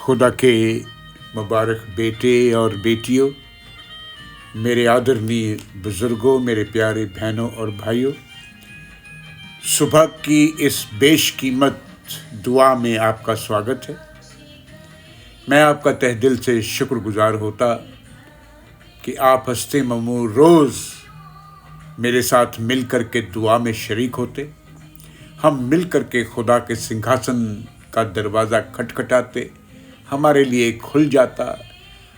खुदा के मुबारक बेटे और बेटियों, मेरे आदरणीय बुज़ुर्गों, मेरे प्यारे बहनों और भाइयों, सुबह की इस बेशकीमत दुआ में आपका स्वागत है। मैं आपका तहे दिल से शुक्रगुजार होता कि आप हंसते ममूर रोज़ मेरे साथ मिल कर के दुआ में शरीक होते। हम मिल कर के खुदा के सिंहासन का दरवाज़ा खटखटाते, हमारे लिए खुल जाता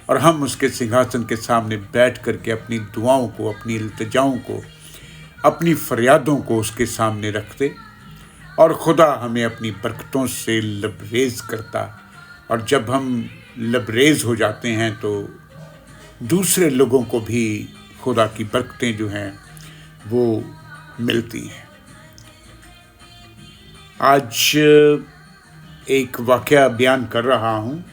और हम उसके सिंहासन के सामने बैठ कर के अपनी दुआओं को, अपनी इल्तिजाओं को, अपनी फरियादों को उसके सामने रखते और खुदा हमें अपनी बरकतों से लबरेज करता। और जब हम लबरेज हो जाते हैं तो दूसरे लोगों को भी खुदा की बरकतें जो हैं वो मिलती हैं। आज एक वाक़या बयान कर रहा हूँ।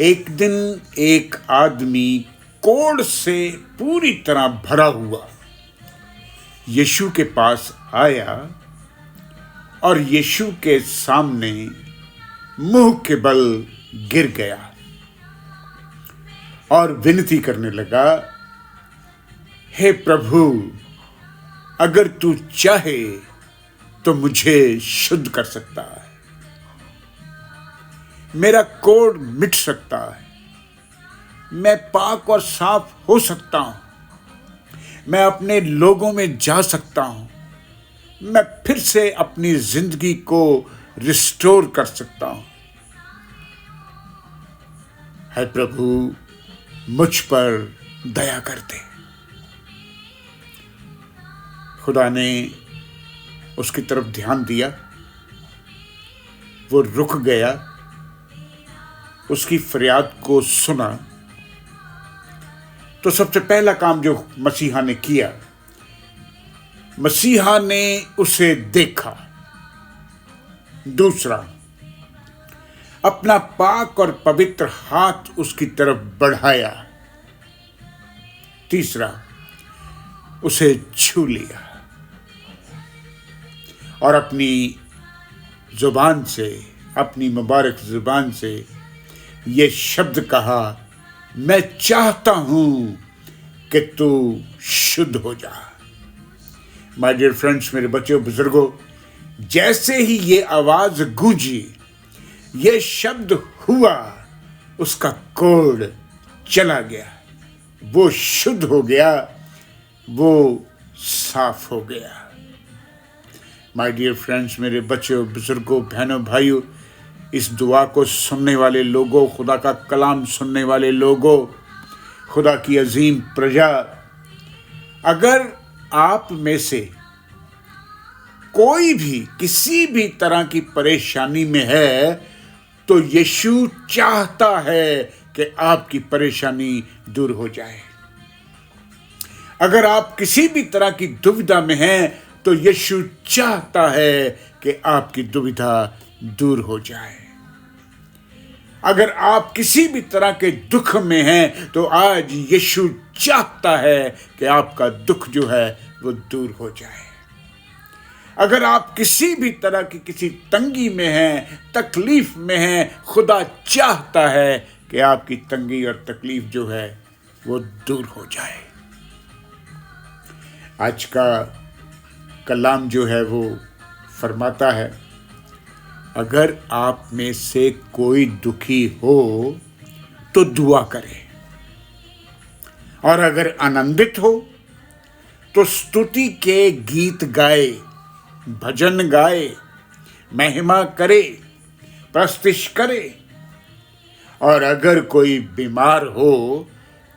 एक दिन एक आदमी कोढ़ से पूरी तरह भरा हुआ यीशु के पास आया और यीशु के सामने मुंह के बल गिर गया और विनती करने लगा, हे प्रभु, अगर तू चाहे तो मुझे शुद्ध कर सकता है, मेरा कोढ़ मिट सकता है, मैं पाक और साफ हो सकता हूं, मैं अपने लोगों में जा सकता हूं, मैं फिर से अपनी जिंदगी को रिस्टोर कर सकता हूं। है प्रभु, मुझ पर दया कर दे। खुदा ने उसकी तरफ ध्यान दिया, वो रुक गया, उसकी फरियाद को सुना। तो सबसे पहला काम जो मसीहा ने किया, मसीहा ने उसे देखा। दूसरा, अपना पाक और पवित्र हाथ उसकी तरफ बढ़ाया। तीसरा, उसे छू लिया और अपनी जुबान से, अपनी मुबारक जुबान से ये शब्द कहा, मैं चाहता हूं कि तू शुद्ध हो जा। माय डियर फ्रेंड्स, मेरे बच्चों, बुजुर्गों, जैसे ही ये आवाज गूंजी, ये शब्द हुआ, उसका कोढ़ चला गया, वो शुद्ध हो गया, वो साफ हो गया। माय डियर फ्रेंड्स, मेरे बच्चों, बुजुर्गों, बहनों, भाइयों, इस दुआ को सुनने वाले लोगों, खुदा का कलाम सुनने वाले लोगों, खुदा की अजीम प्रजा, अगर आप में से कोई भी किसी भी तरह की परेशानी में है तो यीशु चाहता है कि आपकी परेशानी दूर हो जाए। अगर आप किसी भी तरह की दुविधा में हैं तो यीशु चाहता है कि आपकी दुविधा दूर हो जाए। अगर आप किसी भी तरह के दुख में हैं तो आज यीशु चाहता है कि आपका दुख जो है वो दूर हो जाए। अगर आप किसी भी तरह की किसी तंगी में हैं, तकलीफ में हैं, खुदा चाहता है कि आपकी तंगी और तकलीफ जो है वो दूर हो जाए। आज का कलाम जो है वो फरमाता है, अगर आप में से कोई दुखी हो तो दुआ करे, और अगर आनंदित हो तो स्तुति के गीत गाए, भजन गाए, महिमा करे, प्रस्तुति करे। और अगर कोई बीमार हो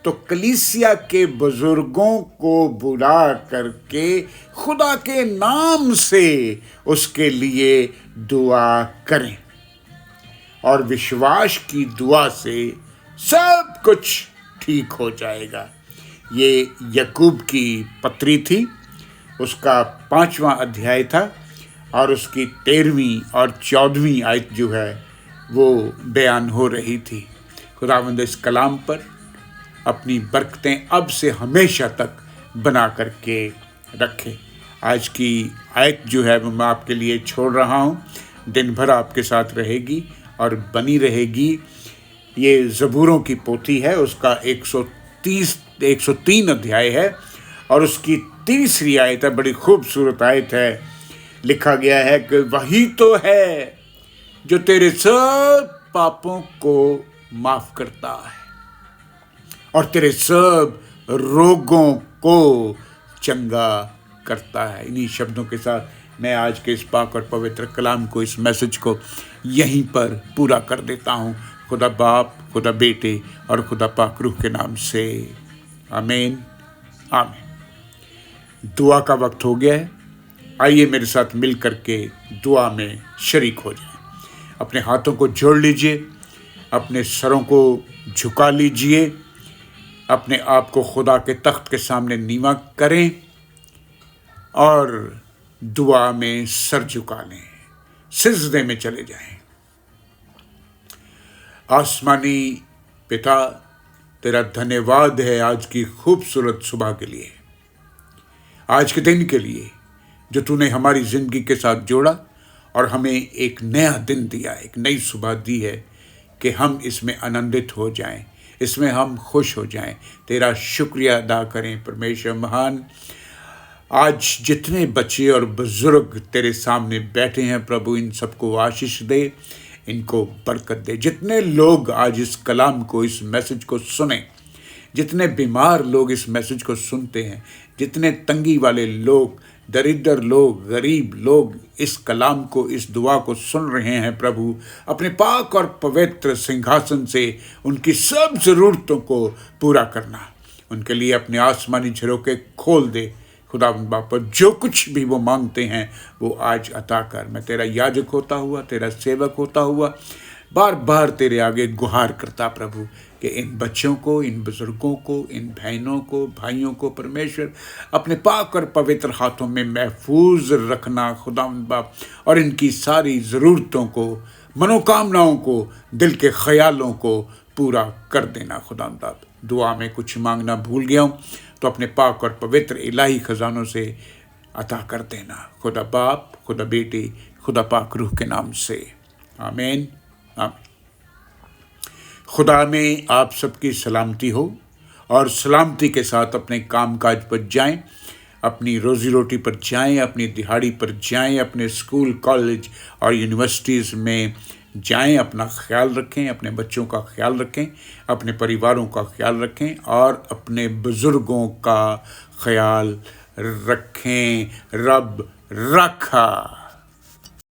तो कलीसिया के बुजुर्गों को बुला करके खुदा के नाम से उसके लिए दुआ करें, और विश्वास की दुआ से सब कुछ ठीक हो जाएगा। ये याकूब की पत्री थी, उसका 5वां अध्याय था और उसकी 13वीं और 14वीं आयत जो है वो बयान हो रही थी। खुदावंद इस कलाम पर अपनी बरकतें अब से हमेशा तक बना करके रखे। आज की आयत जो है वो मैं आपके लिए छोड़ रहा हूँ, दिन भर आपके साथ रहेगी और बनी रहेगी। ये ज़बूरों की पोथी है, उसका 103 अध्याय है और उसकी 3री आयत है, बड़ी खूबसूरत आयत है। लिखा गया है कि वही तो है जो तेरे सब पापों को माफ करता है और तेरे सब रोगों को चंगा करता है। इन्हीं शब्दों के साथ मैं आज के इस पाक और पवित्र कलाम को, इस मैसेज को यहीं पर पूरा कर देता हूँ। खुदा बाप, खुदा बेटे और खुदा पाक रूह के नाम से आमीन आमीन। दुआ का वक्त हो गया है। आइए मेरे साथ मिल करके दुआ में शरीक हो जाएं। अपने हाथों को जोड़ लीजिए, अपने सरों को झुका लीजिए, अपने आप को खुदा के तख्त के सामने नीवा करें और दुआ में सर झुका लें, सिजदे में चले जाएं। आसमानी पिता, तेरा धन्यवाद है आज की खूबसूरत सुबह के लिए, आज के दिन के लिए जो तूने हमारी ज़िंदगी के साथ जोड़ा और हमें एक नया दिन दिया, एक नई सुबह दी है कि हम इसमें आनंदित हो जाएं, इसमें हम खुश हो जाएं। तेरा शुक्रिया अदा करें परमेश्वर महान। आज जितने बच्चे और बुजुर्ग तेरे सामने बैठे हैं प्रभु, इन सबको आशीष दे, इनको बरकत दे। जितने लोग आज इस कलाम को, इस मैसेज को सुने, जितने बीमार लोग इस मैसेज को सुनते हैं, जितने तंगी वाले लोग, दरिद्र लोग, गरीब लोग इस कलाम को, इस दुआ को सुन रहे हैं प्रभु, अपने पाक और पवित्र सिंहासन से उनकी सब ज़रूरतों को पूरा करना। उनके लिए अपने आसमानी झरोखे खोल दे खुदा बाप, जो कुछ भी वो मांगते हैं वो आज अता कर। मैं तेरा याजक होता हुआ, तेरा सेवक होता हुआ बार बार तेरे आगे गुहार करता प्रभु कि इन बच्चों को, इन बुजुर्गों को, इन बहनों को, भाइयों को परमेश्वर अपने पाक और पवित्र हाथों में महफूज रखना खुदा बाप, और इनकी सारी ज़रूरतों को, मनोकामनाओं को, दिल के ख्यालों को पूरा कर देना खुदा बाप। दुआ में कुछ मांगना भूल गया हूँ तो अपने पाक और पवित्र इलाही खजानों से अता कर देना खुदा बाप, खुदा बेटे, खुदा पाक रूह के नाम से आमीन आमीन। खुदा में आप सबकी सलामती हो और सलामती के साथ अपने कामकाज पर जाएं, अपनी रोज़ी रोटी पर जाएं, अपनी दिहाड़ी पर जाएं, अपने स्कूल, कॉलेज और यूनिवर्सिटीज़ में जाएं। अपना ख्याल रखें, अपने बच्चों का ख्याल रखें, अपने परिवारों का ख्याल रखें और अपने बुज़ुर्गों का ख्याल रखें। रब रखा।